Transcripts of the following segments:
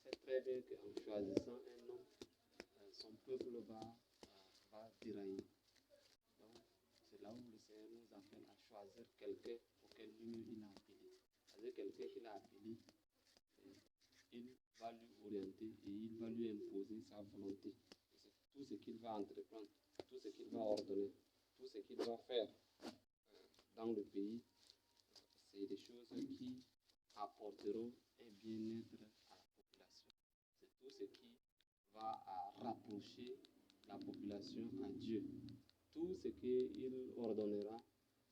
sait très bien qu'en choisissant un homme, son peuple va dérailler. Donc, c'est là où le Seigneur nous appelle à choisir quelqu'un auquel lui-même il a appelé. C'est-à-dire quelqu'un qu'il a appelé, il va lui orienter et il va lui imposer sa volonté. Et c'est tout ce qu'il va entreprendre, tout ce qu'il va ordonner, tout ce qu'il va faire dans le pays, c'est des choses qui apporteront un bien-être à la population. C'est tout ce qui va rapprocher la population à Dieu. Tout ce qu'il ordonnera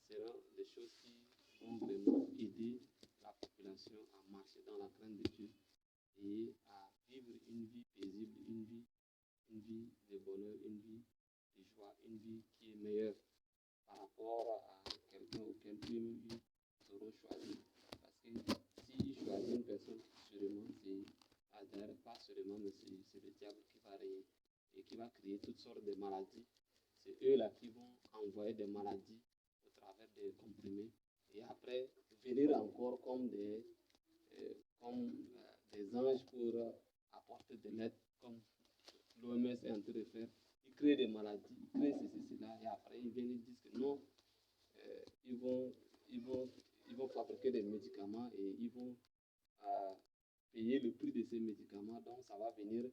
sera des choses qui vont vraiment aider la population à marcher dans la crainte de Dieu et à vivre une vie paisible, une vie de bonheur, une vie de joie, une vie qui est meilleure par rapport à quelqu'un auquel ils seront choisis. Parce que s'ils choisissent une personne, sûrement, d'ailleurs pas seulement, mais c'est le diable qui va régner et qui va créer toutes sortes de maladies. C'est eux-là qui vont envoyer des maladies au travers des comprimés et après venir encore comme des anges pour apporter de l'aide, comme l'OMS est en train de faire. Ils créent des maladies, ils créent ceci, cela, et après ils viennent et disent que non, ils vont fabriquer des médicaments et ils vont payer le prix de ces médicaments. Donc ça va venir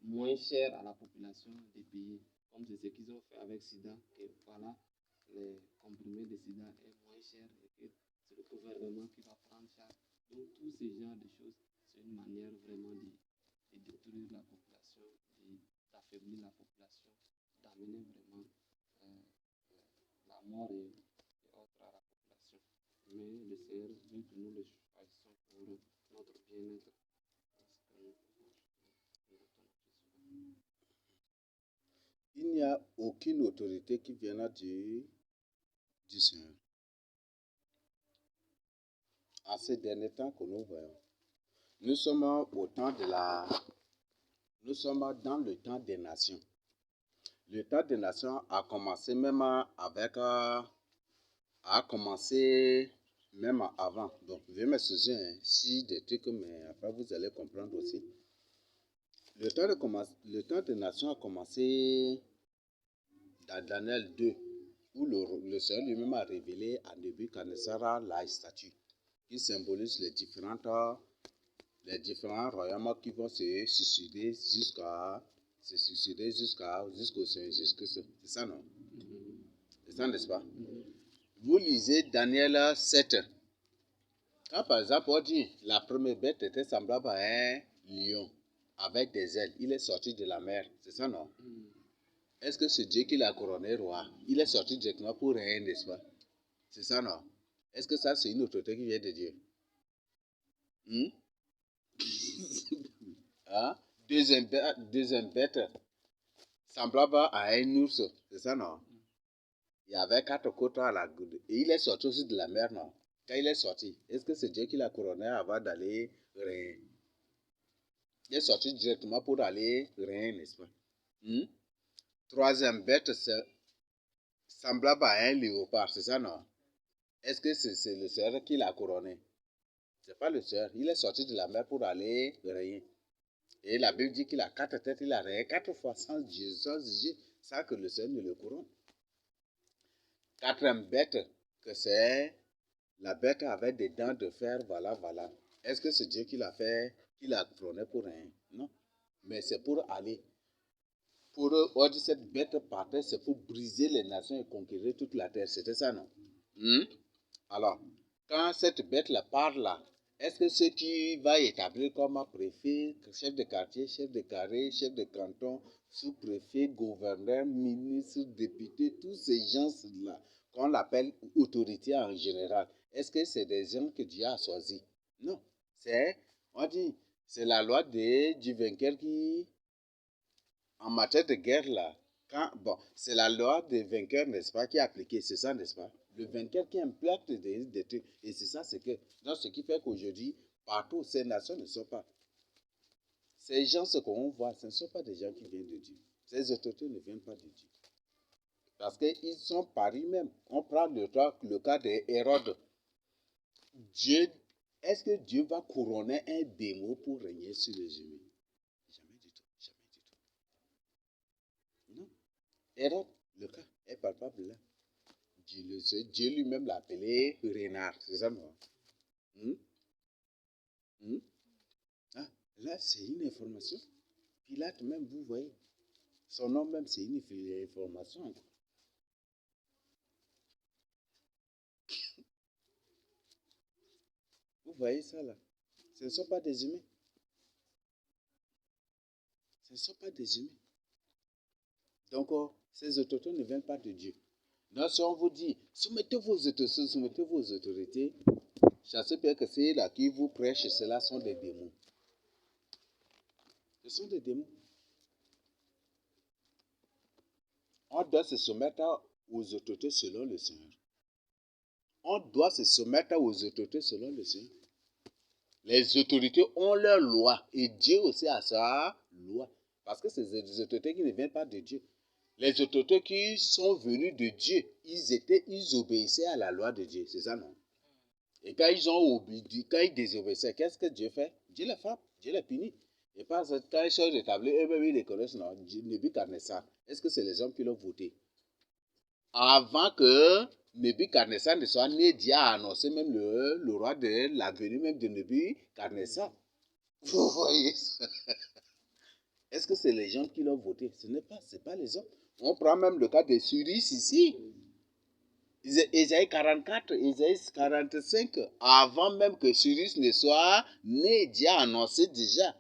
moins cher à la population de payer. Comme c'est ce qu'ils ont fait avec SIDA, que voilà, les comprimés de SIDA est moins cher et que c'est le gouvernement qui va prendre charge. Donc tous ces genres de choses, c'est une manière vraiment de détruire la population, d'affaiblir la population, d'amener vraiment la mort et autres à la population. Mais le Seigneur veut que nous le choisissions pour notre bien-être. Il n'y a aucune autorité qui viendra du Seigneur. À ces derniers temps que nous voyons, nous sommes dans le temps des nations. Le temps des nations a commencé même même avant. Donc, veuillez m'excuser si des trucs, mais après vous allez comprendre aussi. Le temps des nations a commencé dans Daniel 2, où le Seigneur lui-même a révélé à Nebuchadnezzar la statue qui symbolise les différents royaumes qui vont se succéder jusqu'au Seigneur Jésus-Christ. C'est ça, non? C'est ça, n'est-ce pas? Vous lisez Daniel 7. Quand par exemple on dit la première bête était semblable à un lion avec des ailes, il est sorti de la mer, c'est ça, non? Est-ce que c'est Dieu qui l'a couronné roi? Il est sorti directement pour régner, n'est-ce pas? C'est ça, non? Est-ce que ça, c'est une autorité qui vient de Dieu? Hein? Deuxième bête, semblable à un ours, c'est ça, non? Il y avait 4 côtes à la goutte. Et il est sorti aussi de la mer, non? Quand il est sorti, est-ce que c'est Dieu qui l'a couronné avant d'aller régner? Il est sorti directement pour aller régner, n'est-ce pas? Troisième bête, c'est semblable à un léopard, c'est ça, non? Est-ce que c'est le Seigneur qui l'a couronné? C'est pas le Seigneur. Il est sorti de la mer pour aller régner. Et la Bible dit qu'il a 4 têtes, il a régné 4 fois sans que le Seigneur ne le couronne. Quatrième bête, que c'est la bête avec des dents de fer, voilà. Est-ce que c'est Dieu qui l'a fait, qui l'a couronné pour régner? Non. Mais c'est pour aller. Pour eux, on dit cette bête partait, c'est pour briser les nations et conquérir toute la terre. C'était ça, non? Alors, quand cette bête-là parle là, est-ce que ce qui va établir comme préfet, chef de quartier, chef de carré, chef de canton, sous-préfet, gouverneur, ministre, député, tous ces gens-là, qu'on appelle autorités en général, est-ce que c'est des gens que Dieu a choisis? Non. On dit, c'est la loi du vainqueur qui, en matière de guerre là, c'est la loi des vainqueurs, n'est-ce pas, qui est appliquée, c'est ça, n'est-ce pas? Le vainqueur qui implante des trucs, et c'est ça, donc ce qui fait qu'aujourd'hui, partout, ces nations ne sont pas. Ces gens, ce qu'on voit, ce ne sont pas des gens qui viennent de Dieu. Ces autorités ne viennent pas de Dieu. Parce qu'ils sont par eux-mêmes. On prend le cas d'Hérode. Dieu est-ce que Dieu va couronner un démon pour régner sur les humains? Jamais du tout, jamais du tout. Non. Hérode, le cas est palpable là. Dieu lui-même l'a appelé renard, c'est ça, non? Hmm? Hmm? Ah, là, c'est une information. Pilate même, vous voyez, son nom même, c'est une information. Vous voyez ça là? Ce ne sont pas des humains. Ce ne sont pas des humains. Donc, ces autorités ne viennent pas de Dieu. Donc, si on vous dit, soumettez vos autorités, chassez bien que ceux là qui vous prêchent cela sont des démons. Ce sont des démons. On doit se soumettre aux autorités selon le Seigneur. On doit se soumettre aux autorités selon le Seigneur. Les autorités ont leur loi et Dieu aussi a sa loi. Parce que c'est des autorités qui ne viennent pas de Dieu. Les autorités qui sont venues de Dieu, ils obéissaient à la loi de Dieu. C'est ça, non? Et quand ils désobéissaient, qu'est-ce que Dieu fait? Dieu les frappe, Dieu les punit. Et parce que quand ils sont rétablis, eux-mêmes, ils les connaissent, non? Nebuchadnezzar, est-ce que c'est les hommes qui l'ont voté? Avant que Nebuchadnezzar ne soit né, Dieu a annoncé même le roi de la venue même de Nebuchadnezzar. Vous voyez ça? Est-ce que c'est les gens qui l'ont voté? Ce n'est pas, c'est pas les hommes. On prend même le cas des Cyrus ici. Isaïe 44, Isaïe 45, avant même que Cyrus ne soit né, Dieu a annoncé déjà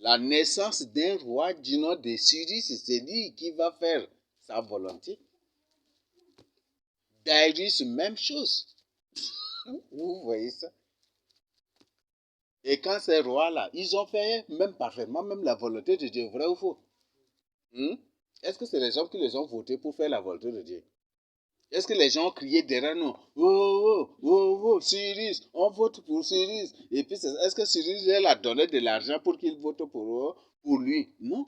la naissance d'un roi du nom de Cyrus. C'est lui qui va faire sa volonté. Darius, même chose. Vous voyez ça? Et quand ces rois-là, ils ont fait même parfaitement même la volonté de Dieu, vrai ou faux? Est-ce que c'est les hommes qui les ont votés pour faire la volonté de Dieu? Est-ce que les gens ont crié derrière nous? Oh, Cyrus, on vote pour Cyrus. Et puis, est-ce que Cyrus leur a donné de l'argent pour qu'ils votent pour lui? Non.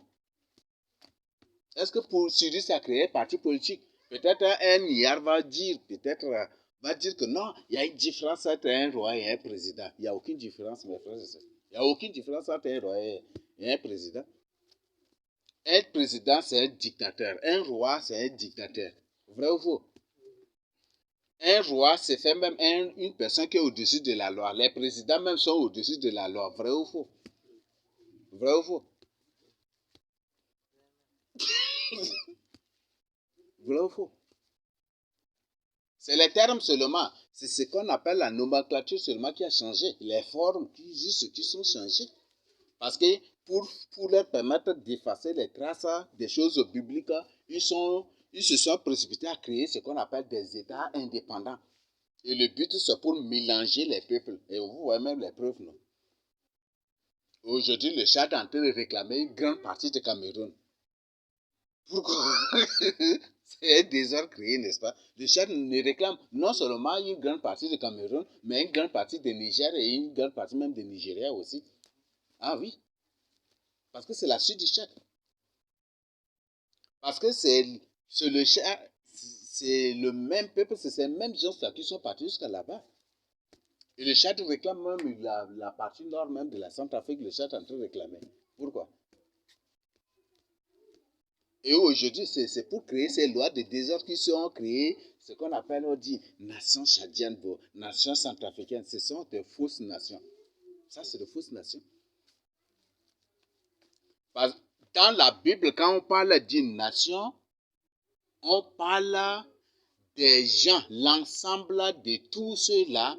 Est-ce que pour Cyrus a créé un parti politique? Peut-être un milliard va dire que non, il y a une différence entre un roi et un président. Il n'y a aucune différence, mes frères et sœurs. Il n'y a aucune différence entre un roi et un président. Un président, c'est un dictateur. Un roi, c'est un dictateur. Vrai ou faux? Un roi, c'est fait même une personne qui est au-dessus de la loi. Les présidents même sont au-dessus de la loi. Vrai ou faux? Vrai ou faux? Vrai ou faux? C'est les termes seulement. C'est ce qu'on appelle la nomenclature seulement qui a changé. Les formes qui sont changées. Parce que pour leur permettre d'effacer les traces des choses bibliques, ils se sont précipités à créer ce qu'on appelle des États indépendants. Et le but, c'est pour mélanger les peuples. Et vous voyez même les preuves, non? Aujourd'hui, le Tchad est en train de réclamer une grande partie du Cameroun. Pourquoi? C'est un désordre créé, n'est-ce pas? Le Tchad ne réclame non seulement une grande partie du Cameroun, mais une grande partie du Niger et une grande partie même du Nigeria aussi. Ah oui, parce que c'est la suite du Tchad. Parce que c'est le Tchad, c'est le même peuple, c'est ces mêmes gens qui sont partis jusqu'à là-bas. Et le Tchad réclame même la partie nord même de la Centrafrique, le Tchad est en train de réclamer. Pourquoi? Et aujourd'hui, c'est pour créer ces lois de désordre qui sont créées, ce qu'on appelle, on dit, nations tchadiennes, nations centrafricaines. Ce sont des fausses nations. Ça, c'est de fausses nations. Dans la Bible, quand on parle d'une nation, on parle des gens, l'ensemble de tous ceux-là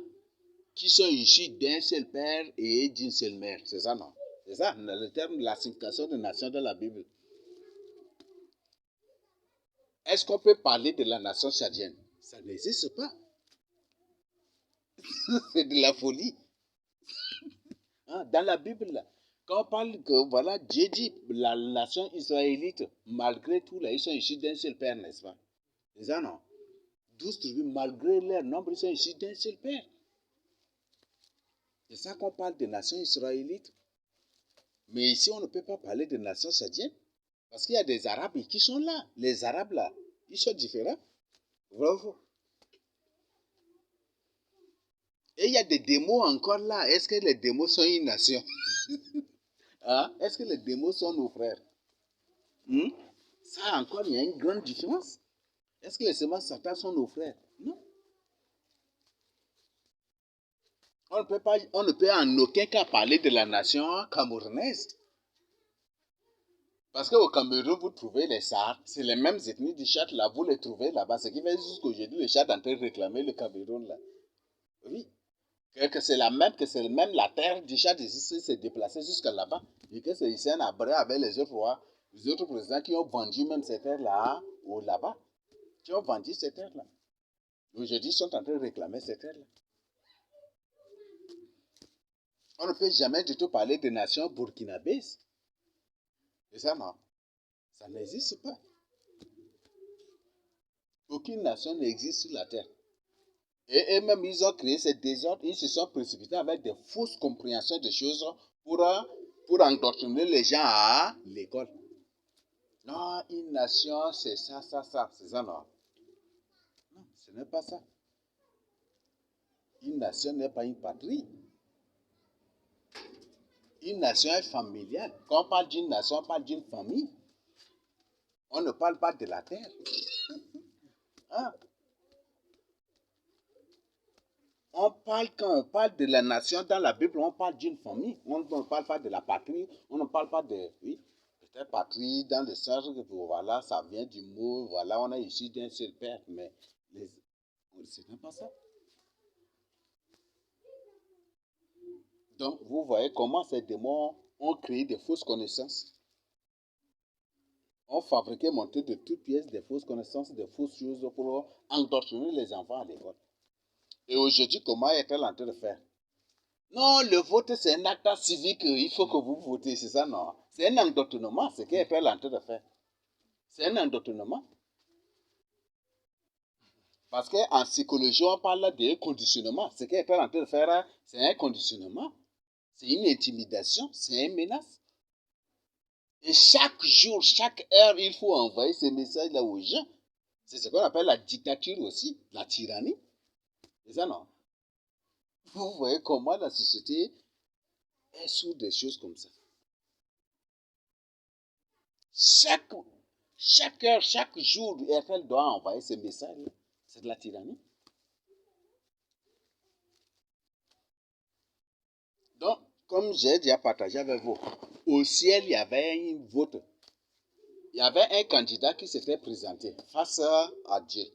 qui sont issus d'un seul père et d'une seule mère. C'est ça, non? C'est ça, le terme de la signification de nation dans la Bible. Est-ce qu'on peut parler de la nation tchadienne? Ça n'existe pas. C'est de la folie. Dans la Bible, là, quand on parle que, voilà, Dieu dit, la nation israélite, malgré tout, là, ils sont issus d'un seul père, n'est-ce pas? C'est ça, non? 12 tribus, malgré leur nombre, ils sont issus d'un seul père. C'est ça qu'on parle de nation israélite. Mais ici, on ne peut pas parler de nation tchadienne. Parce qu'il y a des Arabes qui sont là. Les Arabes, là, ils sont différents. Bravo. Et il y a des démos encore là. Est-ce que les démos sont une nation? Hein? Est-ce que les démos sont nos frères? Hmm? Ça encore, il y a une grande différence. Est-ce que les semences Satan sont nos frères? Non. On ne peut en aucun cas parler de la nation camerounaise. Parce qu'au Cameroun, vous trouvez les Sards, c'est les mêmes ethnies du Tchad, là, vous les trouvez là-bas. Ce qui fait jusqu'aujourd'hui, le Tchad est en train de réclamer le Cameroun, là. Oui. Que c'est même la terre du Tchad ici s'est déplacée jusqu'à là-bas. Et que c'est ici un abré avec les autres présidents qui ont vendu même ces terres-là, ou là-bas, qui ont vendu ces terres-là. Aujourd'hui, ils sont en train de réclamer ces terres-là. On ne peut jamais du tout parler de nations burkinabèses. Et ça, non. Ça n'existe pas. Aucune nation n'existe sur la terre. Et même, ils ont créé ces désordres, ils se sont précipités avec des fausses compréhensions de choses pour endoctriner les gens à l'école. Non, une nation, c'est ça, c'est ça, non. Non, ce n'est pas ça. Une nation n'est pas une patrie. Une nation est familiale. Quand on parle d'une nation, on parle d'une famille. On ne parle pas de la terre. Hein? Quand on parle de la nation dans la Bible, on parle d'une famille. On ne parle pas de la patrie. On ne parle pas de... Oui, peut-être patrie dans le sens que voilà, ça vient du mot, voilà, on est issu d'un seul père. Mais ce n'est pas ça. Donc, vous voyez comment ces démons ont créé de fausses connaissances. Ont fabriqué, monté de toutes pièces des fausses connaissances, des fausses choses pour endoctriner les enfants à l'école. Et aujourd'hui, comment est-elle en train de faire? Non, le vote, c'est un acte civique. Il faut que vous votez, c'est ça, non? C'est un endoctrinement, ce qu'elle est en train de faire. C'est un endoctrinement. Parce qu'en psychologie, on parle de conditionnement. Ce qu'elle est en train de faire, c'est un conditionnement. C'est une intimidation, c'est une menace. Et chaque jour, chaque heure, il faut envoyer ces messages-là aux gens. C'est ce qu'on appelle la dictature aussi, la tyrannie. C'est ça, non? Vous voyez comment la société est sous des choses comme ça. Chaque heure, chaque jour, RTL doit envoyer ces messages-là. C'est de la tyrannie. Donc, comme j'ai déjà partagé avec vous, au ciel, il y avait une vote. Il y avait un candidat qui s'était présenté face à Dieu.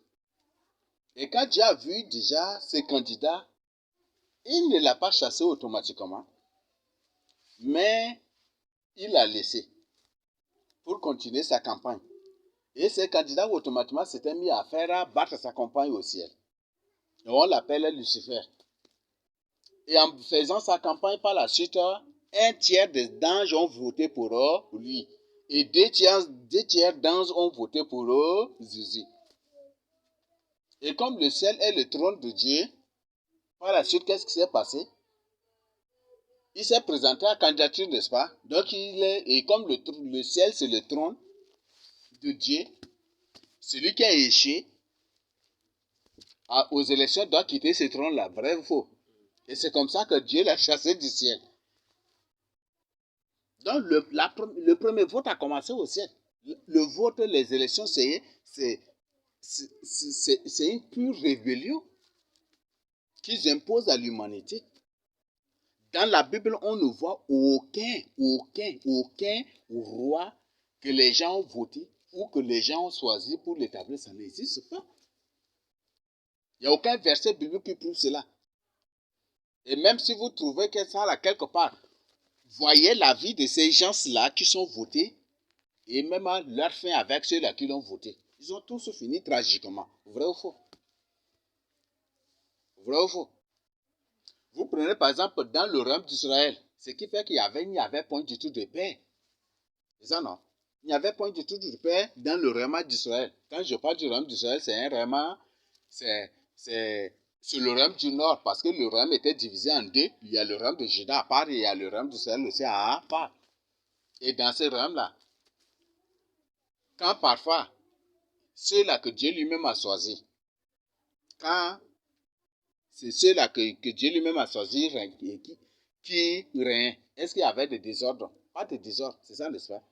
Et quand Dieu a vu déjà ce candidat, il ne l'a pas chassé automatiquement, mais il l'a laissé pour continuer sa campagne. Et ce candidat automatiquement s'était mis à faire battre sa campagne au ciel. Et on l'appelle Lucifer. Et en faisant sa campagne par la suite, un tiers des anges ont voté pour lui. Et deux tiers d'anges ont voté pour Jésus. Et comme le ciel est le trône de Dieu, par la suite, qu'est-ce qui s'est passé? Il s'est présenté à la candidature, n'est-ce pas? Donc, et comme le ciel, c'est le trône de Dieu, celui qui a échoué aux élections doit quitter ce trône-là. Vrai ou faux? Et c'est comme ça que Dieu l'a chassé du ciel. Donc, le premier vote a commencé au ciel. Le vote, les élections, c'est une pure rébellion qu'ils imposent à l'humanité. Dans la Bible, on ne voit aucun roi que les gens ont voté ou que les gens ont choisi pour l'établir. Ça n'existe pas. Il n'y a aucun verset biblique qui prouve cela. Et même si vous trouvez que ça là quelque part, voyez la vie de ces gens-là qui sont votés et même à leur fin avec ceux-là qui l'ont voté. Ils ont tous fini tragiquement. Vrai ou faux? Vrai ou faux? Vous prenez par exemple dans le royaume d'Israël, ce qui fait qu'il n'y avait point du tout de paix. C'est ça, non? Il n'y avait point du tout de paix dans le royaume d'Israël. Quand je parle du royaume d'Israël, c'est un royaume, c'est le royaume du nord, parce que le royaume était divisé en deux. Il y a le royaume de Juda à part et il y a le royaume d'Israël aussi à part. Et dans ce royaume-là, quand parfois, ceux-là que Dieu lui-même a choisis, quand C'est ceux-là que Dieu lui-même a choisi qui règnent. Est-ce qu'il y avait des désordres? Pas de désordre, c'est ça, n'est-ce pas?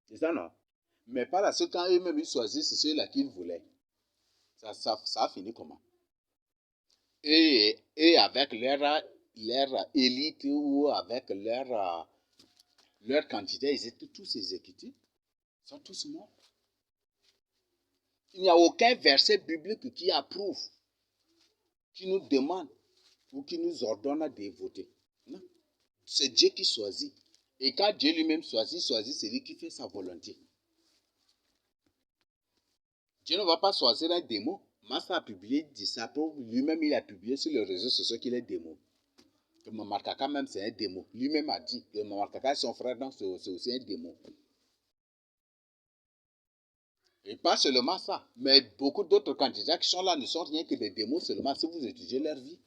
C'est ça, non? Mais par la suite, quand eux-mêmes ils choisissent ceux-là qu'ils voulaient, ça a fini comment? Et avec leur élite ou avec leur quantité, ils étaient tous exécutés. Ils sont tous morts. Il n'y a aucun verset biblique qui approuve, qui nous demande ou qui nous ordonne de voter. Non. C'est Dieu qui choisit. Et quand Dieu lui-même choisit, c'est lui qui fait sa volonté. Dieu ne va pas choisir un démon. Massa a publié ça pour lui-même, il a publié sur les réseaux sociaux qu'il est démon. Que Mamarkaka même c'est un démon. Lui-même a dit que Mamarkaka est son frère, donc c'est aussi un démon. Et pas seulement ça, mais beaucoup d'autres candidats qui sont là ne sont rien que des démons seulement si vous étudiez leur vie.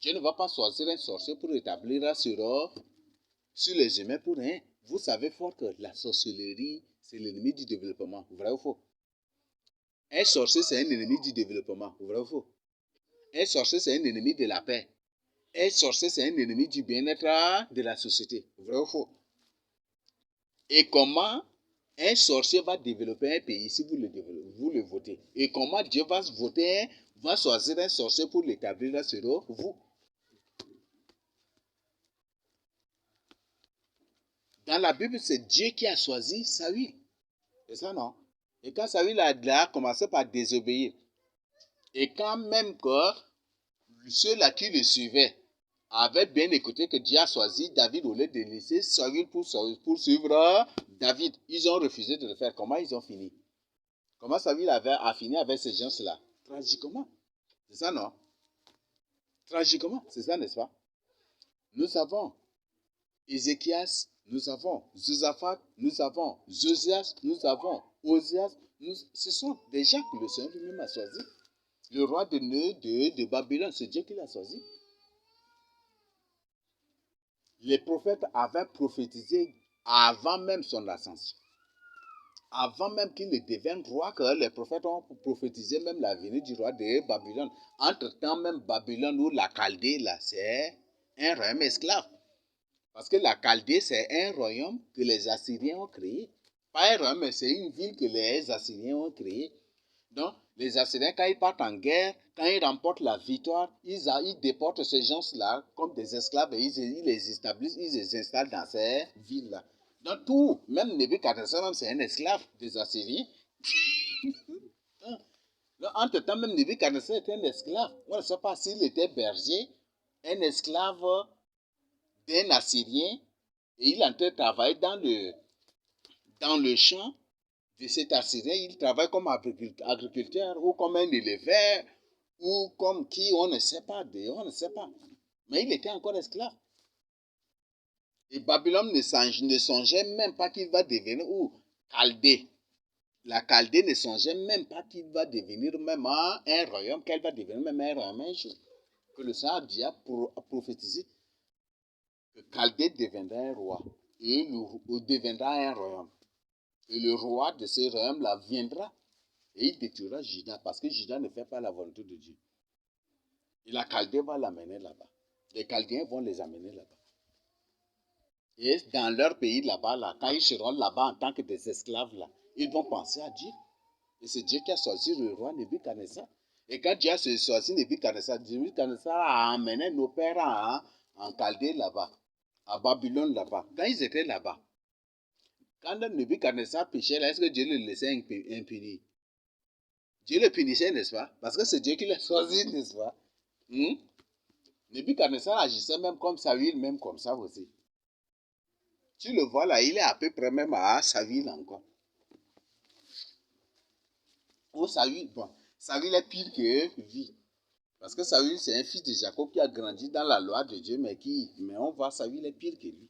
Dieu ne va pas choisir un sorcier pour établir sur les humains pour rien. Vous savez fort que la sorcellerie, c'est l'ennemi du développement. Vrai ou faux? Un sorcier, c'est un ennemi du développement. Vrai ou faux? Un sorcier, c'est un ennemi de la paix. Un sorcier, c'est un ennemi du bien-être de la société. Vrai ou faux? Et comment un sorcier va développer un pays si vous le votez? Et comment Dieu va choisir un sorcier pour l'établir sur vous? Dans la Bible, c'est Dieu qui a choisi Saül. C'est ça, non? Et quand Saül a commencé par désobéir, et quand même que ceux-là qui le suivaient avaient bien écouté que Dieu a choisi David au lieu de laisser Saül pour suivre David, ils ont refusé de le faire. Comment ils ont fini? Comment Saül a fini avec ces gens-là? Tragiquement. C'est ça, non? Tragiquement, c'est ça, n'est-ce pas? Nous avons Ézéchias, nous avons Josaphat, nous avons Josias, nous avons Osias. Ce sont des gens que le Seigneur lui-même a choisi. Le roi de Babylone, c'est Dieu qui l'a choisi. Les prophètes avaient prophétisé avant même son ascension. Avant même qu'il ne devienne roi, que les prophètes ont prophétisé même la venue du roi de Babylone. Entre-temps, même Babylone ou la Chaldée, là, c'est un royaume esclave. Parce que la Chaldée, c'est un royaume que les Assyriens ont créé. Pas un royaume, mais c'est une ville que les Assyriens ont créée. Donc, les Assyriens, quand ils partent en guerre, quand ils remportent la victoire, ils déportent ces gens-là comme des esclaves et ils les établissent, ils les installent dans ces villes-là. Donc, tout, même Nebuchadnezzar, même c'est un esclave des Assyriens. Entre-temps, même Nebuchadnezzar était un esclave. On ne sait pas s'il était berger, un esclave d'un Assyrien, et il entrait travailler dans le champ de cet Assyrien. Il travaille comme agriculteur ou comme un éleveur ou comme qui, on ne sait pas. On ne sait pas. Mais il était encore esclave. Et Babylone ne songeait même pas qu'il va devenir, ou Chaldée. La Chaldée ne songeait même pas qu'il va devenir même un royaume, qu'elle va devenir même un royaume un jour. Que le Seigneur a prophétisé que Chaldée deviendra un roi et deviendra un royaume. Et le roi de ce royaume-là viendra et il détruira Juda parce que Juda ne fait pas la volonté de Dieu. Et la Chaldée va l'amener là-bas. Les Chaldéens vont les amener là-bas. Et dans leur pays là-bas, là, quand ils seront là-bas en tant que des esclaves, là, ils vont penser à Dieu. Et c'est Dieu qui a choisi le roi Nebuchadnezzar. Et quand Dieu a choisi Nebuchadnezzar, a amené nos pères en Chaldée là-bas, à Babylone là-bas. Quand ils étaient là-bas, quand Nebuchadnezzar péchait, est-ce que Dieu le laissait impuni? Dieu le punissait, n'est-ce pas? Parce que c'est Dieu qui l'a choisi, n'est-ce pas? Nebuchadnezzar agissait même comme Saül, même comme ça aussi. Tu le vois là, il est à peu près même à Saül encore. Oh, Saül, bon, Saül est pire que lui. Parce que Saül, c'est un fils de Jacob qui a grandi dans la loi de Dieu, mais on voit Saül est pire que lui.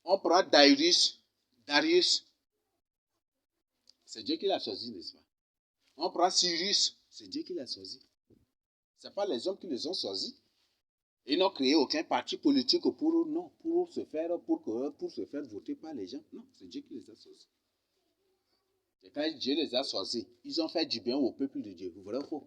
On prend Darius, c'est Dieu qui l'a choisi, n'est-ce pas? On prend Cyrus, c'est Dieu qui l'a choisi. Ce n'est pas les hommes qui les ont choisis. Ils n'ont créé aucun parti politique pour se faire voter par les gens. Non, c'est Dieu qui les a choisis. Et quand Dieu les a choisis, ils ont fait du bien au peuple de Dieu. Vrai ou faux?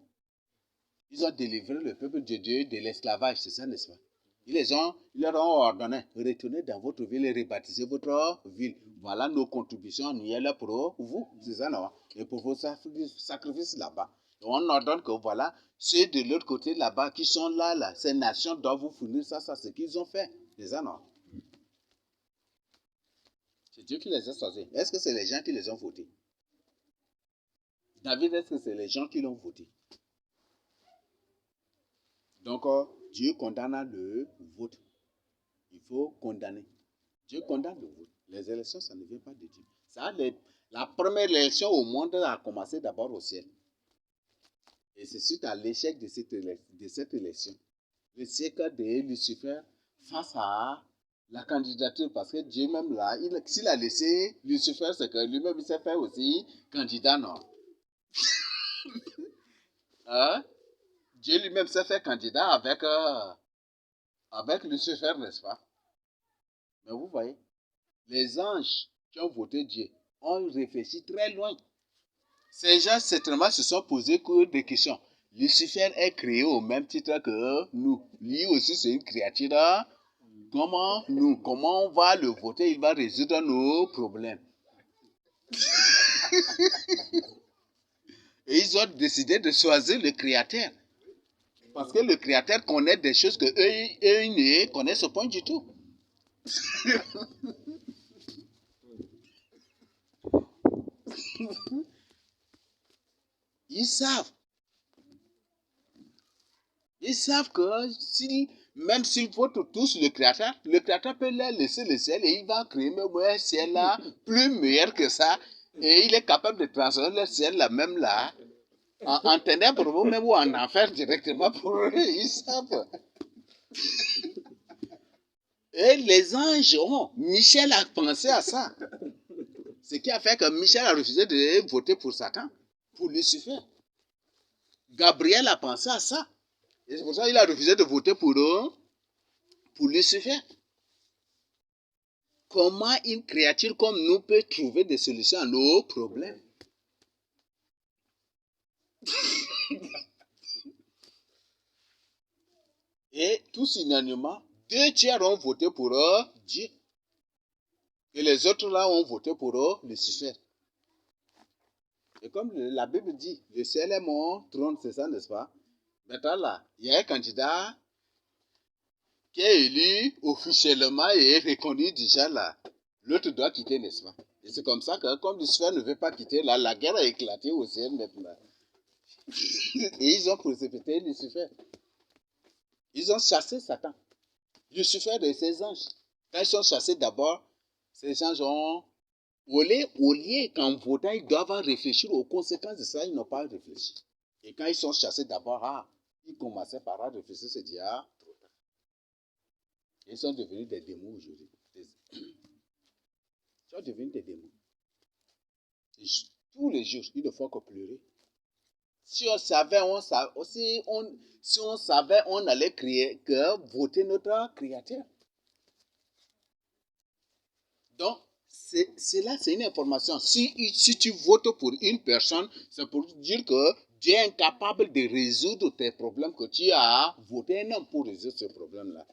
Ils ont délivré le peuple de Dieu de l'esclavage, c'est ça, n'est-ce pas? Ils leur ont ordonné, retournez dans votre ville et rebaptisez votre ville. Voilà nos contributions annuelles pour vous, c'est ça, non? Et pour vos sacrifices là-bas. Et on ordonne que voilà, ceux de l'autre côté là-bas qui sont là, ces nations doivent vous fournir ça, c'est ce qu'ils ont fait. C'est ça, non? C'est Dieu qui les a choisis. Est-ce que c'est les gens qui les ont votés? David, est-ce que c'est les gens qui l'ont voté? Donc, Dieu condamne le vote. Il faut condamner. Dieu condamne le vote. Les élections, ça ne vient pas de Dieu. La première élection au monde a commencé d'abord au ciel. Et c'est suite à l'échec de cette élection, le siècle de Lucifer face à la candidature, parce que Dieu même là, s'il a laissé Lucifer, c'est que lui-même il s'est fait aussi candidat, non? Hein? Dieu lui-même s'est fait candidat avec Lucifer, n'est-ce pas? Mais vous voyez, les anges qui ont voté Dieu ont réfléchi très loin. Ces gens, certainement, se sont posés que des questions. Lucifer est créé au même titre que nous. Lui aussi, c'est une créature. Comment on va le voter? Il va résoudre nos problèmes. Et ils ont décidé de choisir le créateur. Parce que le créateur connaît des choses que eux ne connaissent pas du tout. Ils savent. Ils savent que même s'ils votent tous le créateur peut leur laisser le ciel et il va créer même un ciel là plus meilleur que ça. Et il est capable de transformer le ciel là même là en ténèbres pour vous même ou en enfer directement pour eux. Ils savent. Et les anges, Michel a pensé à ça. Ce qui a fait que Michel a refusé de voter pour Satan, pour Lucifer. Gabriel a pensé à ça. Et c'est pour ça qu'il a refusé de voter pour Lucifer. Comment une créature comme nous peut trouver des solutions à nos problèmes? Et tous unanimement, 2 tiers ont voté pour Dieu. Et les autres là ont voté pour Lucifer. Et comme la Bible dit, le ciel est mon trône, c'est ça, n'est-ce pas? Maintenant là, il y a un candidat qui est élu officiellement et est reconnu déjà là. L'autre doit quitter, n'est-ce pas? Et c'est comme ça que, comme Lucifer ne veut pas quitter, là, la guerre a éclaté au ciel maintenant. Et ils ont précipité Lucifer. Ils ont chassé Satan. Lucifer et ses anges. Quand ils sont chassés d'abord, ces anges ont... Au lieu qu'en votant, ils doivent réfléchir aux conséquences de ça, ils n'ont pas réfléchi. Et quand ils sont chassés d'abord, ils commençaient par réfléchir, se dire, trop tard. Ils sont devenus des démons aujourd'hui. Ils sont devenus des démons. Et tous les jours, ils ne font que pleurer. Si on savait, on allait voter notre créateur. Donc, c'est une information. Si tu votes pour une personne, c'est pour dire que tu es incapable de résoudre tes problèmes, que tu as voté un homme pour résoudre ce problème-là.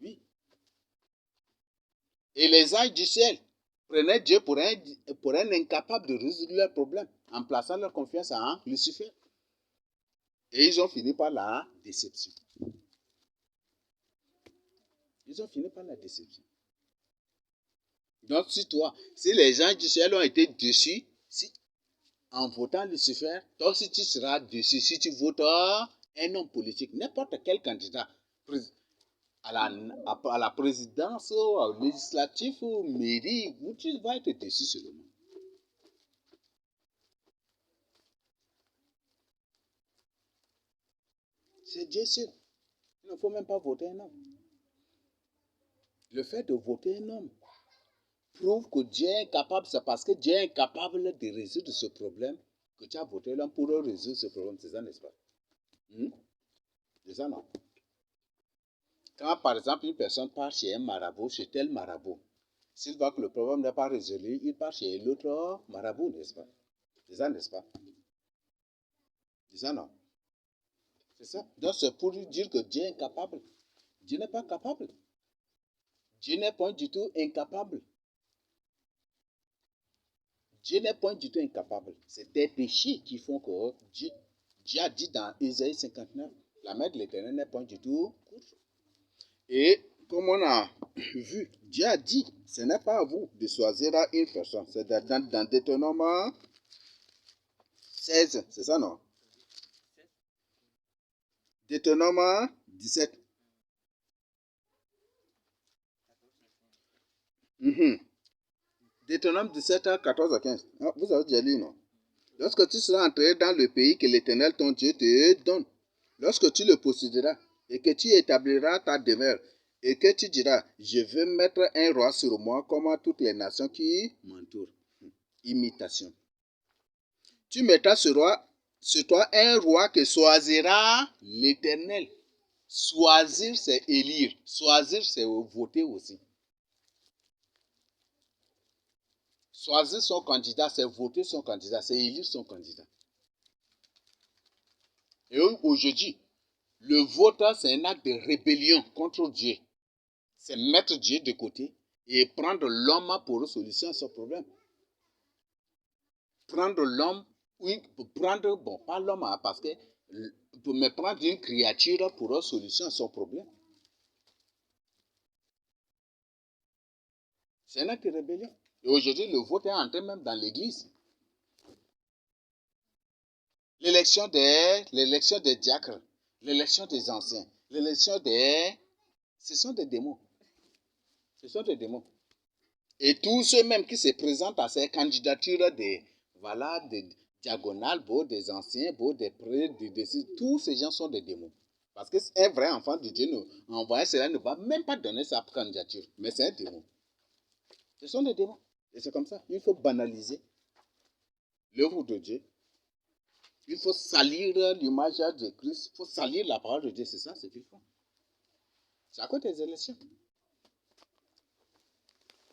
Oui. Et les anges du ciel prenaient Dieu pour un incapable de résoudre leurs problèmes, en plaçant leur confiance en Lucifer. Et ils ont fini par la déception. Ils ont fini par la déception. Donc, si les gens du ciel ont été déçus, en votant Lucifer, toi aussi tu seras déçu si tu votes un homme politique, n'importe quel candidat, à la présidence, au législatif, ou mairie, où tu vas être déçu seulement. C'est Dieu seul. Il ne faut même pas voter un homme. Le fait de voter un homme prouve que Dieu est incapable, c'est parce que Dieu est incapable de résoudre ce problème que tu as voté l'homme pour résoudre ce problème. C'est ça, n'est-ce pas? C'est ça, non? Quand, par exemple, une personne part chez un marabout, chez tel marabout, S'il voit que le problème n'est pas résolu, il part chez l'autre marabout, n'est-ce pas? C'est ça, n'est-ce pas? C'est ça, non? C'est ça. Donc, c'est pour lui dire que Dieu est incapable. Dieu n'est pas capable. Dieu n'est pas du tout incapable. Dieu n'est pas du tout incapable. C'est des péchés qui font que Dieu a dit dans Ésaïe 59, la main de l'Éternel n'est pas du tout courte. Et comme on a vu, Dieu a dit, ce n'est pas à vous de choisir une personne. C'est dans Deutéronome 16, c'est ça, non? Deutéronome 17. Deutéronome 17, 14 à 15. Ah, vous avez déjà lu, non? Lorsque tu seras entré dans le pays que l'Éternel ton Dieu te donne, lorsque tu le posséderas et que tu établiras ta demeure et que tu diras, je veux mettre un roi sur moi comme à toutes les nations qui m'entourent. Imitation. Tu mettras sur toi un roi que choisira l'Éternel. Choisir, c'est élire. Choisir, c'est voter aussi. Choisir son candidat, c'est voter son candidat, c'est élire son candidat. Et aujourd'hui, le vote, c'est un acte de rébellion contre Dieu. C'est mettre Dieu de côté et prendre l'homme pour solution à son problème. Prendre l'homme, oui, bon, pas l'homme, parce que, mais prendre une créature pour solution à son problème. C'est un acte de rébellion. Et aujourd'hui, le vote est entré même dans l'église. L'élection des diacres, l'élection des anciens, ce sont des démons. Ce sont des démons. Et tous ceux-mêmes qui se présentent à ces candidatures des diagonales, des anciens, des prêtres, tous ces gens sont des démons. Parce qu'un vrai enfant de Dieu, en voyant cela, ne va même pas donner sa candidature. Mais c'est un démon. Ce sont des démons. Et c'est comme ça. Il faut banaliser l'œuvre de Dieu. Il faut salir l'image de Christ. Il faut salir la parole de Dieu. C'est ça ce qu'il faut. C'est à cause des élections.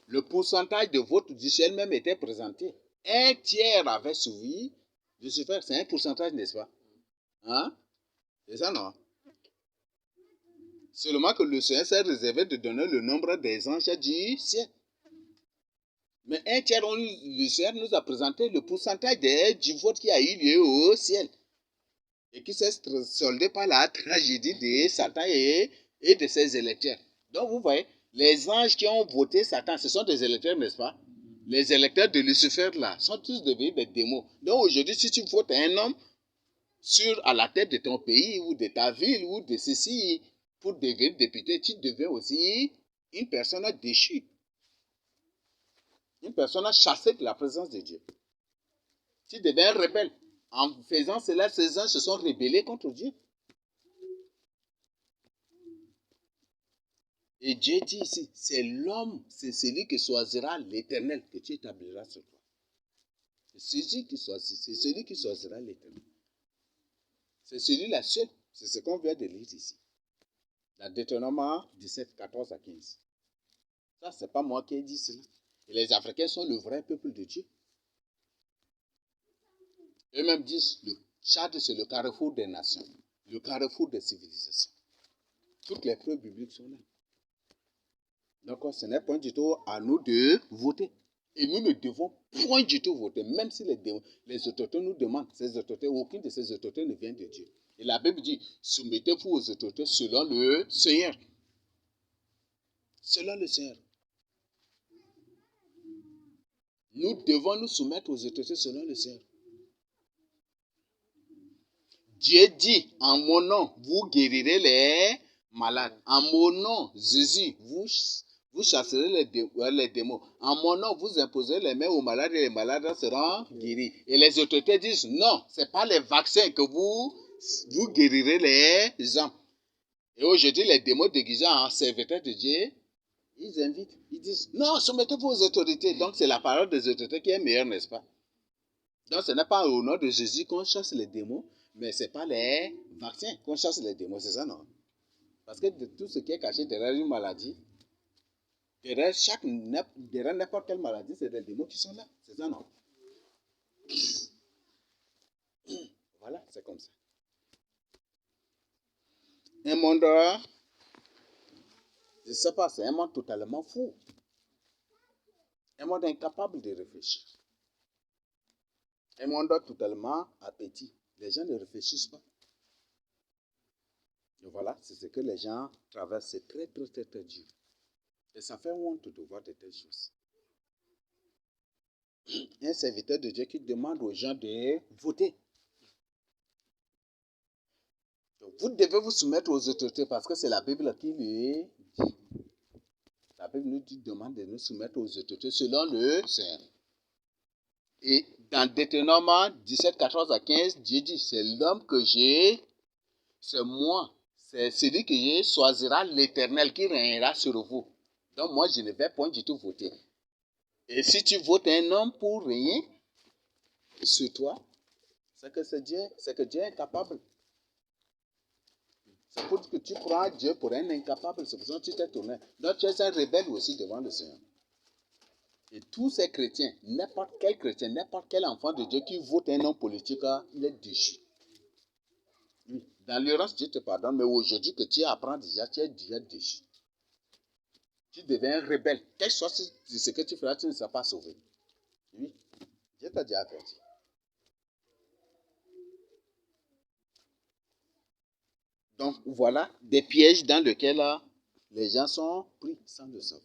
Le pourcentage de vote du ciel même était présenté. Un tiers avait suivi Lucifer. C'est un pourcentage, n'est-ce pas? Hein? C'est ça, non? Seulement que le Seigneur s'est réservé de donner le nombre des anges du ciel. Mais un tiers, le Seigneur nous a présenté le pourcentage du vote qui a eu lieu au ciel. Et qui s'est soldé par la tragédie de Satan et de ses électeurs. Donc vous voyez, les anges qui ont voté Satan, ce sont des électeurs, n'est-ce pas? Les électeurs de Lucifer, là, sont tous devenus des démons. Donc aujourd'hui, si tu votes un homme à la tête de ton pays ou de ta ville ou de ceci pour devenir député, tu deviens aussi une personne déchue. Une personne chassée de la présence de Dieu. Tu deviens un rebelle. En faisant cela, ces anges se sont rebellés contre Dieu. Et Dieu dit ici, c'est l'homme, c'est celui qui choisira l'Éternel que tu établiras sur toi. C'est celui qui choisira l'Éternel. C'est celui-là seul. C'est ce qu'on vient de lire ici. La Deutéronome 17, 14 à 15. Ça, c'est pas moi qui ai dit cela. Et les Africains sont le vrai peuple de Dieu. Eux-mêmes disent, le Tchad, c'est le carrefour des nations, le carrefour des civilisations. Toutes les preuves bibliques sont là. Donc, ce n'est pas du tout à nous de voter. Et nous ne devons point du tout voter, même si les autorités nous demandent. Aucune de ces autorités ne vient de Dieu. Et la Bible dit, soumettez-vous aux autorités selon le Seigneur. Selon le Seigneur. Nous devons nous soumettre aux autorités selon le Seigneur. Dieu dit, en mon nom, vous guérirez les malades. En mon nom, Jésus, vous chasserez les démons. En mon nom, vous imposerez les mains aux malades et les malades seront guéris. Et les autorités disent, non, ce n'est pas les vaccins que vous guérirez les gens. Et aujourd'hui, les démons déguisés en serviteurs de Dieu, ils invitent, ils disent, non, soumettez-vous aux autorités. Donc, c'est la parole des autorités qui est meilleure, n'est-ce pas? Donc, ce n'est pas au nom de Jésus qu'on chasse les démons, mais ce n'est pas les vaccins qu'on chasse les démons, c'est ça, non? Parce que de tout ce qui est caché derrière une maladie, derrière n'importe quelle maladie, c'est des démons qui sont là. C'est ça, non? Voilà, c'est comme ça. Un monde, je ne sais pas, c'est un monde totalement fou. Un monde incapable de réfléchir. Un monde totalement apathie. Les gens ne réfléchissent pas. Et voilà, c'est ce que les gens traversent. C'est très, très, très, très dur. Et ça fait honte de voir de telles choses. Un serviteur de Dieu qui demande aux gens de voter. Donc, vous devez vous soumettre aux autorités parce que c'est la Bible qui le dit. La Bible nous demande de nous soumettre aux autorités selon le Seigneur. Et dans Deutéronome 17, 14 à 15, Dieu dit, c'est l'homme que j'ai, c'est moi, c'est celui que j'ai choisira l'Éternel qui régnera sur vous. Donc moi, je ne vais point du tout voter. Et si tu votes un homme pour régner sur toi, c'est que Dieu est incapable. C'est pour que tu prends Dieu pour un incapable. C'est pour ça que tu t'es tourné. Donc tu es un rebelle aussi devant le Seigneur. Et tous ces chrétiens, n'importe quel chrétien, n'importe quel enfant de Dieu qui vote un homme politique, il est déchu. Oui. Dans l'urgence, Dieu te pardonne, mais aujourd'hui que tu apprends déjà, tu es déjà déchu. Tu deviens un rebelle. Quel soit ce que tu feras, tu ne seras pas sauvé. Oui, Dieu t'a déjà averti. Donc voilà des pièges dans lesquels les gens sont pris sans le savoir.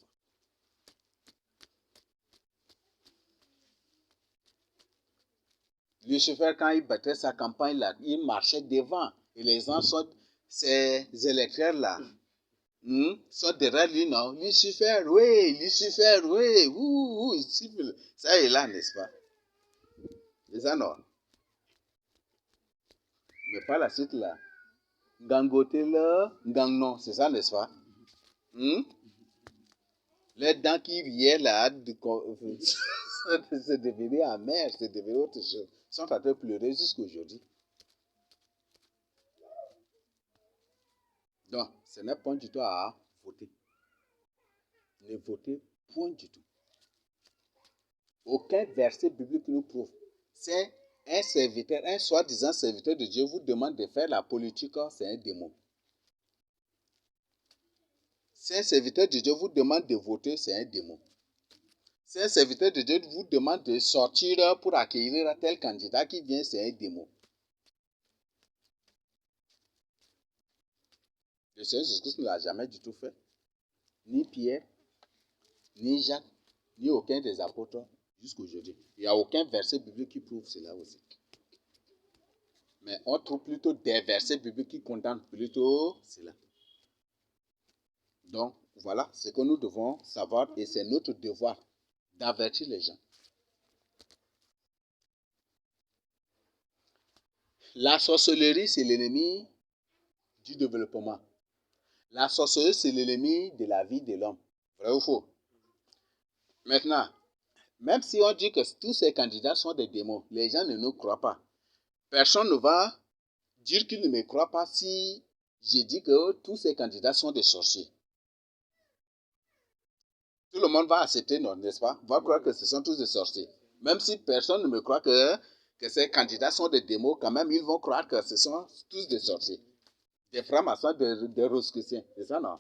Lucifer, quand il battait sa campagne, là, il marchait devant. Et les gens sont, ces électeurs-là, sont derrière lui, non? Lucifer, oui, ça est là, n'est-ce pas? C'est ça, non? Mais par la suite, là, gangoté là, gang non, c'est ça, n'est-ce pas? Les dents qui riaient là, c'est devenu amer, c'est devenu autre chose. Ils sont en train de pleurer jusqu'à aujourd'hui. Donc, ce n'est pas du tout à voter. Ne votez point du tout. Aucun verset biblique nous prouve. C'est un serviteur, un soi-disant serviteur de Dieu vous demande de faire la politique, c'est un démon. Si un serviteur de Dieu vous demande de voter, c'est un démon. Si un serviteur de Dieu vous demande de sortir pour accueillir tel candidat qui vient, c'est un démon. Le Seigneur Jésus-Christ ne l'a jamais du tout fait. Ni Pierre, ni Jacques, ni aucun des apôtres jusqu'à aujourd'hui. Il n'y a aucun verset biblique qui prouve cela aussi. Mais on trouve plutôt des versets bibliques qui condamnent plutôt cela. Donc, voilà ce que nous devons savoir et c'est notre devoir d'avertir les gens. La sorcellerie, c'est l'ennemi du développement. La sorcellerie, c'est l'ennemi de la vie de l'homme. Vrai ou faux? Maintenant, même si on dit que tous ces candidats sont des démons, les gens ne nous croient pas. Personne ne va dire qu'il ne me croit pas si je dis que tous ces candidats sont des sorciers. Tout le monde va accepter, non, n'est-ce pas? Va croire que ce sont tous des sorciers. Même si personne ne me croit que ces candidats sont des démons, quand même, ils vont croire que ce sont tous des sorciers. Des francs-maçons, des rosicruciens. C'est ça, non?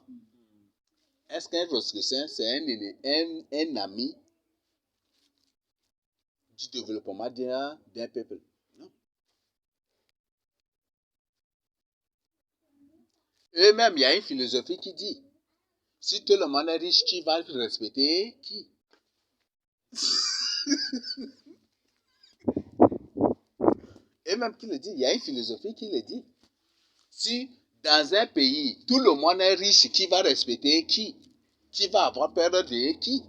Est-ce qu'un rosicrucien, c'est un ami du développement d'un peuple? Non. Eux-mêmes, il y a une philosophie qui dit, si tout le monde est riche, qui va respecter qui? Et même qui le dit, il y a une philosophie qui le dit. Si dans un pays, tout le monde est riche, qui va respecter qui? Qui va avoir peur de qui?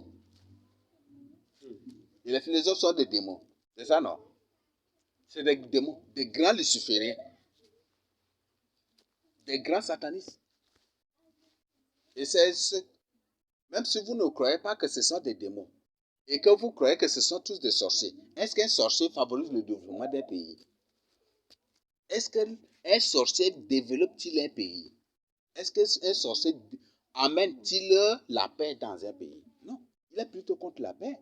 Et les philosophes sont des démons. C'est ça, non? C'est des démons, des grands lucifériens, des grands satanistes. Et même si vous ne croyez pas que ce sont des démons, et que vous croyez que ce sont tous des sorciers, est-ce qu'un sorcier favorise le développement d'un pays? Est-ce qu'un sorcier développe-t-il un pays? Est-ce qu'un sorcier amène-t-il la paix dans un pays? Non, il est plutôt contre la paix.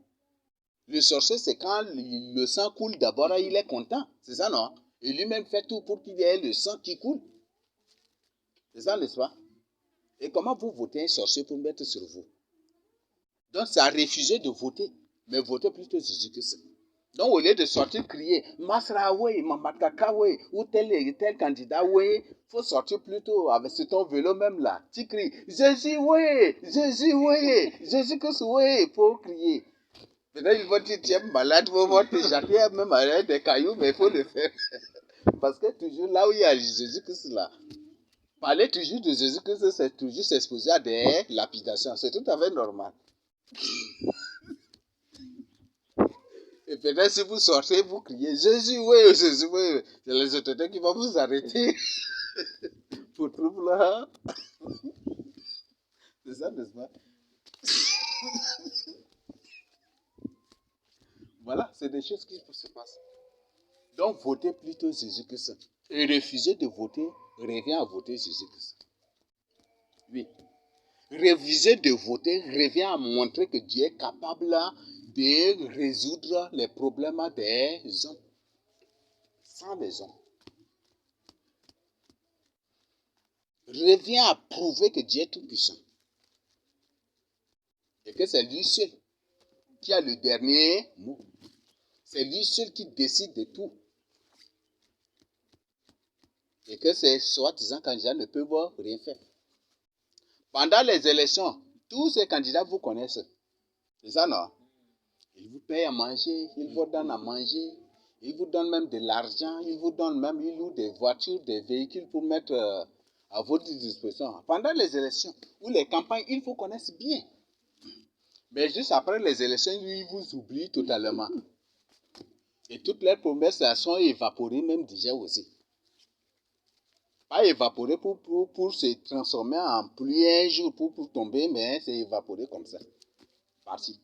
Le sorcier, c'est quand le sang coule d'abord, il est content. C'est ça, non? Et lui-même fait tout pour qu'il y ait le sang qui coule. C'est ça, n'est-ce pas? Et comment vous votez un sorcier pour mettre sur vous? Donc, c'est à refuser de voter, mais votez plutôt Jésus-Christ. Donc, au lieu de sortir crier, Masra, oui, Mamataka, oui, ou tel candidat, oui, il faut sortir plutôt avec ton vélo même là. Tu cries, Jésus, oui, Jésus, oui, Jésus-Christ, oui, il faut crier. Peut-être ils vont dire, tu es malade, ils vont te jeter même avec des cailloux, mais il faut le faire. Parce que toujours là où il y a Jésus-Christ là, parler toujours de Jésus-Christ, c'est toujours s'exposer à des lapidations. C'est tout à fait normal. Et peut-être si vous sortez, vous criez Jésus, oui, Jésus, oui. C'est les autorités qui vont vous arrêter pour trouble là. C'est ça, n'est-ce pas? Voilà, c'est des choses qui se passent. Donc, votez plutôt Jésus-Christ. Et refuser de voter revient à voter Jésus-Christ. Oui. Refuser de voter revient à montrer que Dieu est capable de résoudre les problèmes des hommes. Sans les hommes. Revient à prouver que Dieu est tout-puissant. Et que c'est lui seul qui a le dernier mot. C'est lui seul qui décide de tout. Et que ces soi-disant candidats ne peuvent rien faire. Pendant les élections, tous ces candidats vous connaissent. C'est ça, non? Ils vous payent à manger, ils vous donnent à manger, ils vous donnent même de l'argent, ils vous donnent même, ils louent des voitures, des véhicules pour mettre à votre disposition. Pendant les élections ou les campagnes, ils vous connaissent bien. Mais juste après les élections, ils vous oublient totalement. Et toutes leurs promesses sont évaporées, même déjà aussi. Pas évaporées pour se transformer en pluie un jour, pour tomber, mais c'est évaporé comme ça. Parti.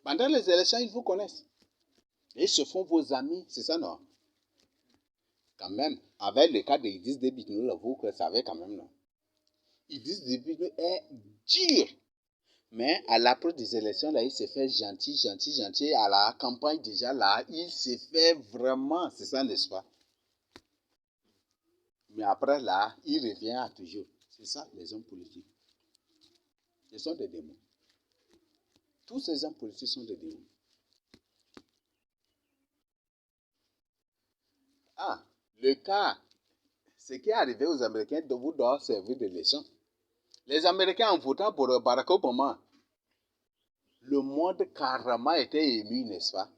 Pendant les élections, ils vous connaissent. Et ils se font vos amis, c'est ça, non? Quand même, avec le cas d'Idriss Déby, vous le savez quand même, non? Idriss Déby est dur. Mais à l'approche des élections, là, il s'est fait gentil. À la campagne, déjà, là, il s'est fait vraiment, c'est ça, n'est-ce pas? Mais après, là, il revient à toujours. C'est ça, les hommes politiques. Ils sont des démons. Tous ces hommes politiques sont des démons. Ah, le cas, ce qui est arrivé aux Américains vous doit servir de leçon. Les Américains, en votant pour Barack Obama, le monde carrément était ému, n'est-ce pas?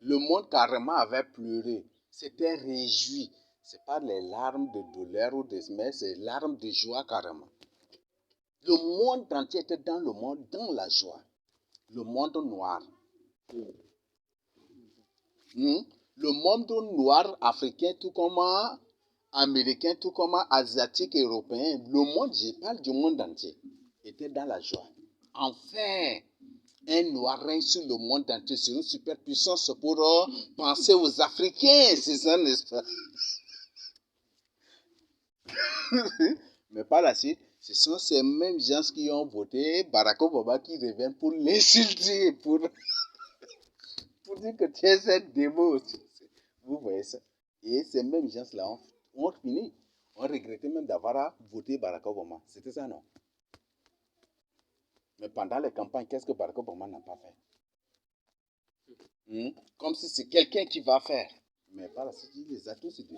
Le monde carrément avait pleuré, s'était réjoui. Ce n'est pas les larmes de douleur ou de mais c'est les larmes de joie carrément. Le monde entier était dans le monde, dans la joie. Le monde noir. Le monde noir africain, tout comme américain, tout comme asiatique, européen, le monde, je parle du monde entier, était dans la joie. Enfin, un noir règne sur le monde entier, sur une superpuissance pour penser aux Africains, c'est ça, n'est-ce pas? Mais par la suite, ce sont ces mêmes gens qui ont voté Barack Obama qui reviennent pour l'insulter, pour dire que tu es un démon. Vous voyez ça? Et ces mêmes gens-là ont fini, ont regretté même d'avoir voté Barack Obama. C'était ça, non? Mais pendant les campagnes, qu'est-ce que Barack Obama n'a pas fait? Comme si c'est quelqu'un qui va faire. Mais par la suite, il les a tous dessus.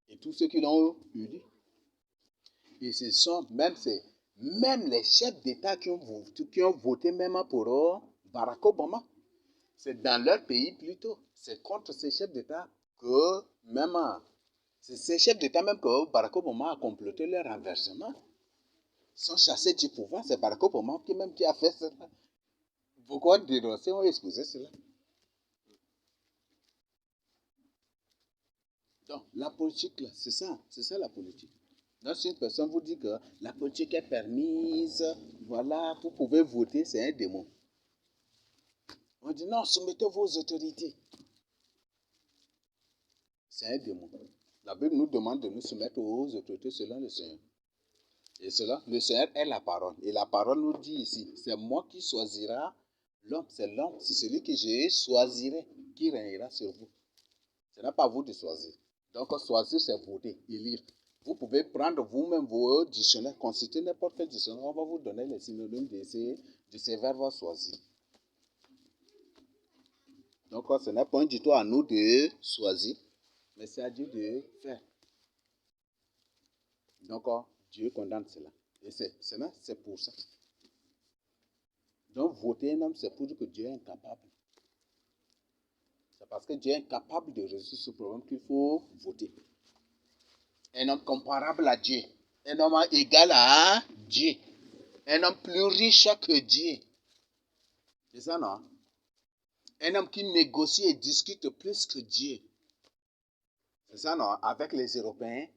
Et tous ceux qui l'ont élu. Et ce sont même les chefs d'État qui ont voté même pour Barack Obama. C'est dans leur pays plutôt. C'est contre ces chefs d'État que même, c'est ces chefs d'État même que Barack Obama a comploté leur renversement. Ils sont chassés du pouvoir. C'est Barack Obama qui a fait cela. Pourquoi dénoncer ou exposer cela? Donc, la politique, là, c'est ça la politique. Donc, si une personne vous dit que la politique est permise, voilà, vous pouvez voter, c'est un démon. On dit non, soumettez vos autorités. C'est un démon. La Bible nous demande de nous soumettre aux autorités selon le Seigneur. Et cela, le Seigneur est la parole. Et la parole nous dit ici, c'est moi qui choisira l'homme. C'est celui que je choisirai qui régnera sur vous. Ce n'est pas vous de choisir. Donc, choisir, c'est voter, élire. Vous pouvez prendre vous-même vos dictionnaires, consulter n'importe quel dictionnaire. On va vous donner les synonymes de ces verbes choisir. Donc, ce n'est pas du tout à nous de choisir, mais c'est à Dieu de faire. Donc, Dieu condamne cela. Et c'est pour ça. Donc, voter un homme, c'est pour dire que Dieu est incapable. C'est parce que Dieu est incapable de résoudre ce problème qu'il faut voter. Un homme comparable à Dieu. Un homme égal à Dieu. Un homme plus riche que Dieu. C'est ça, non? Un homme qui négocie et discute plus que Dieu. C'est ça, non? Avec les Européens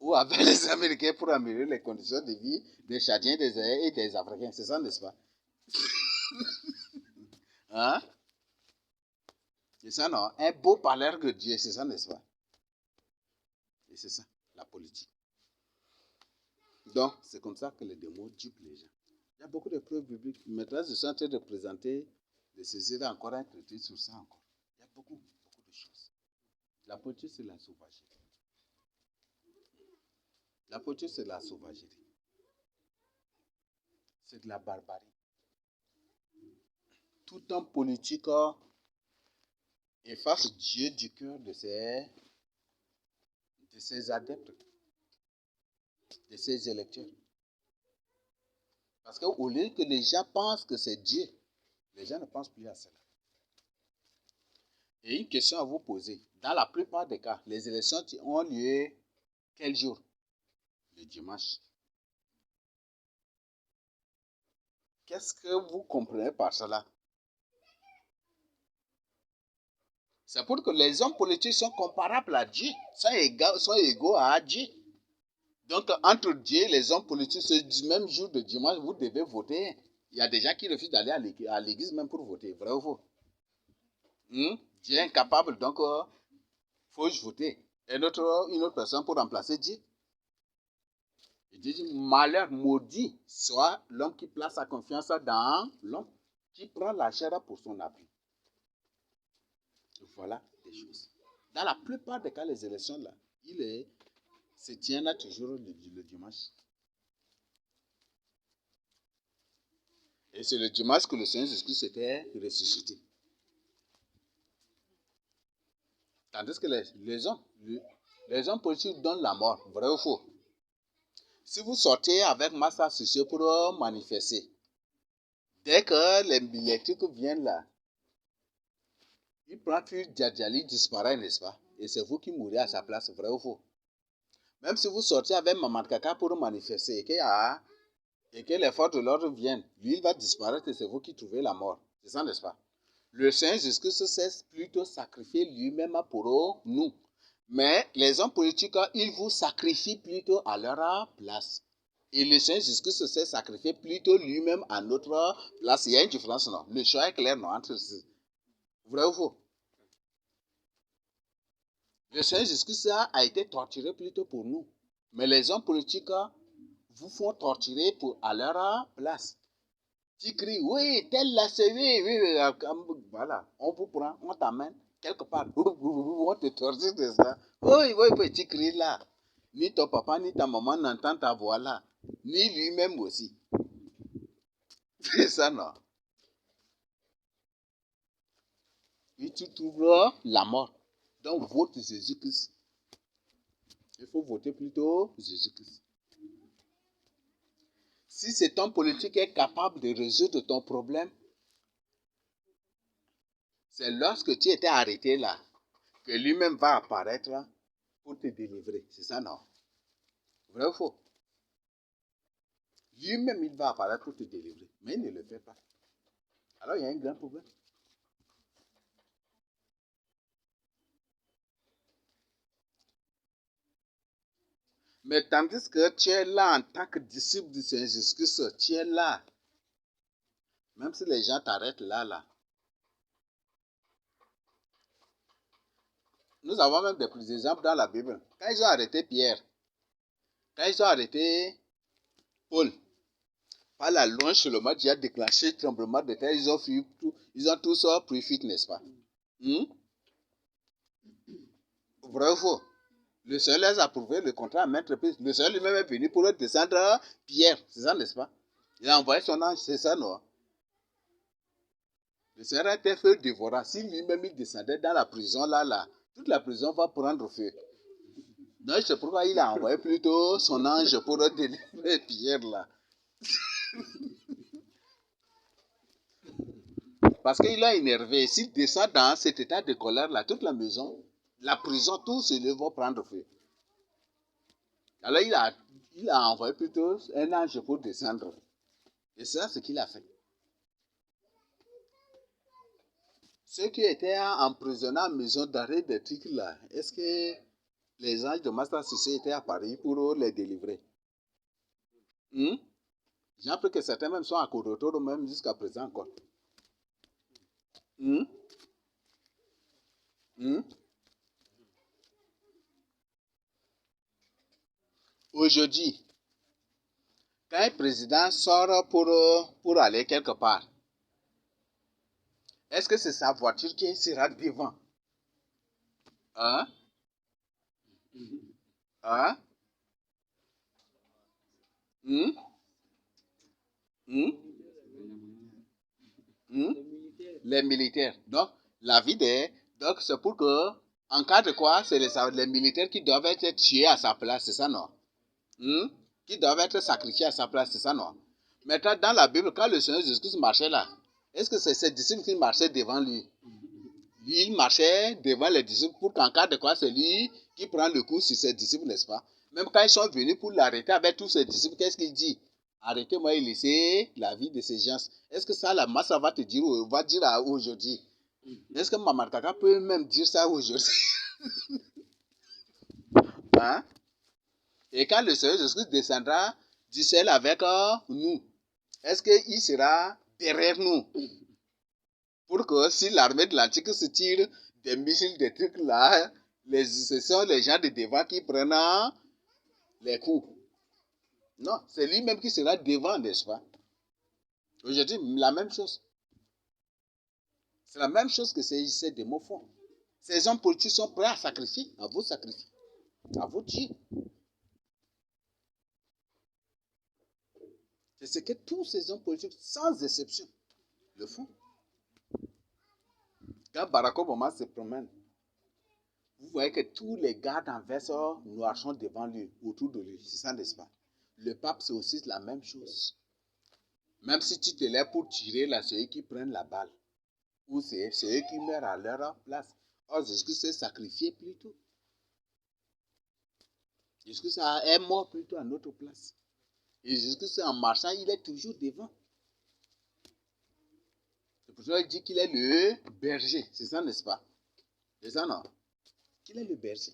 ou avec les Américains pour améliorer les conditions de vie des Tchadiens et des Africains. C'est ça, n'est-ce pas? Hein? C'est ça, non? Un beau parleur que Dieu, c'est ça, n'est-ce pas? Et c'est ça, la politique. Donc, c'est comme ça que les démons dupent les gens. Il y a beaucoup de preuves bibliques. Maintenant, je suis en train de présenter, de saisir encore un traité sur ça encore. Il y a beaucoup de choses. La politique, c'est la sauvagerie. La politique, c'est la sauvagerie. C'est de la barbarie. Tout homme politique efface Dieu du cœur de ses adeptes, de ses électeurs. Parce qu'au lieu que les gens pensent que c'est Dieu, les gens ne pensent plus à cela. Et une question à vous poser. Dans la plupart des cas, les élections ont lieu quel jour? Le dimanche. Qu'est-ce que vous comprenez par cela? C'est pour que les hommes politiques sont comparables à Dieu, sont égaux à Dieu. Donc, entre Dieu et les hommes politiques, ce même jour de dimanche, vous devez voter. Il y a des gens qui refusent d'aller à l'église même pour voter. Vrai ou faux? Dieu est incapable, donc faut voter. Et une autre personne pour remplacer Dieu. Il dit, malheur, maudit soit l'homme qui place sa confiance dans l'homme, qui prend la chair pour son appui. Voilà des choses. Dans la plupart des cas, les élections, là, se tiennent là toujours le dimanche. Et c'est le dimanche que le Seigneur Jésus-Christ était ressuscité. Tandis que les hommes politiques donnent la mort, vrai ou faux? Si vous sortez avec Massa Sissé pour manifester, dès que les trucs viennent là, il prend plus Djadjali, disparaît, n'est-ce pas? Et c'est vous qui mourrez à sa place, vrai ou faux? Même si vous sortez avec Mamad Kaka pour manifester et que les forces de l'ordre viennent, lui, il va disparaître et c'est vous qui trouvez la mort. C'est ça, n'est-ce pas? Le Seigneur Jésus-Christ s'est plutôt sacrifié lui-même pour nous. Mais les hommes politiques, ils vous sacrifient plutôt à leur place. Et le Seigneur Jésus-Christ s'est sacrifié plutôt lui-même à notre place. Il y a une différence, non? Le choix est clair, non? Entre vrai ou faux? Le Seigneur Jésus-Christ a été torturé plutôt pour nous. Mais les hommes politiques vous font torturer à leur place. Tu cries, oui, tel là, c'est oui. Voilà, on vous prend, on t'amène quelque part. On te torture de ça. Oui, tu cries là. Ni ton papa, ni ta maman n'entendent ta voix là. Ni lui-même aussi. C'est ça, non? Et tu trouves la mort. Donc, vote Jésus-Christ. Il faut voter plutôt Jésus-Christ. Si cet homme politique est capable de résoudre ton problème, c'est lorsque tu étais arrêté là, que lui-même va apparaître pour te délivrer. C'est ça, non? Vrai ou faux? Lui-même, il va apparaître pour te délivrer. Mais il ne le fait pas. Alors, il y a un grand problème. Mais tandis que tu es là en tant que disciple du Seigneur Jésus-Christ, tu es là. Même si les gens t'arrêtent là. Nous avons même des exemples dans la Bible. Quand ils ont arrêté Pierre, quand ils ont arrêté Paul, par la louange sur le match, qui a déclenché le tremblement de terre, ils ont tous pris fuite, n'est-ce pas? Vrai ou faux? Le Seigneur les a prouvé le contrat à maintes reprises. Le Seigneur lui-même est venu pour descendre Pierre, c'est ça, n'est-ce pas? Il a envoyé son ange, c'est ça, non? Le Seigneur était feu dévorant. Si lui-même il descendait dans la prison, là, toute la prison va prendre feu. Donc, c'est pourquoi il a envoyé plutôt son ange pour délivrer Pierre, là. Parce qu'il a énervé. S'il descend dans cet état de colère, là, toute la maison, la prison, tout se va prendre feu. Alors, il a envoyé plutôt un ange pour descendre. Et c'est ça ce qu'il a fait. Ceux qui étaient emprisonnés en maison d'arrêt des trucs là, est-ce que les anges de Master Cissé étaient à Paris pour les délivrer? J'ai appris que certains même sont à Koroto, même jusqu'à présent encore. Aujourd'hui, quand un président sort pour aller quelque part, est-ce que c'est sa voiture qui sera devant? Hein? Hein? Les militaires. Donc, la vie des... Donc, c'est pour que, en cas de quoi, c'est les militaires qui doivent être tués à sa place, c'est ça, non? Qui doivent être sacrifiés à sa place, c'est ça, non? Maintenant, dans la Bible, quand le Seigneur Jésus-Christ marchait là, est-ce que c'est ses disciples qui marchaient devant lui? Lui, il marchait devant les disciples pour qu'en cas de quoi, c'est lui qui prend le coup sur ses disciples, n'est-ce pas? Même quand ils sont venus pour l'arrêter avec tous ses disciples, qu'est-ce qu'il dit? Arrêtez-moi et laissez la vie de ces gens. Est-ce que ça, la masse va te dire, va dire aujourd'hui? Est-ce que Maman Kaka peut même dire ça aujourd'hui? Hein? Et quand le Seigneur Jésus descendra du ciel avec nous, est-ce qu'il sera derrière nous? Pour que si l'armée de l'Antique se tire des missiles, des trucs là, ce sont les gens de devant qui prennent les coups. Non, c'est lui-même qui sera devant, n'est-ce pas? Aujourd'hui, la même chose. C'est la même chose que ces démons font. Ces hommes politiques sont prêts à sacrifier, à vous sacrifier, à vous tuer. C'est ce que tous ces hommes politiques, sans exception, le font. Quand Barack Obama se promène, vous voyez que tous les gardes en veste noirs sont devant lui, autour de lui. C'est ça, n'est-ce pas? Le pape, c'est aussi la même chose. Même si tu te lèves pour tirer, là, c'est eux qui prennent la balle. Ou c'est eux qui meurent à leur place. Or, Jésus s'est sacrifié plutôt. Jésus est mort plutôt à notre place. Et Jésus, en marchant, il est toujours devant. C'est pour ça qu'il dit qu'il est le berger. C'est ça, n'est-ce pas? C'est ça, non? Qu'il est le berger.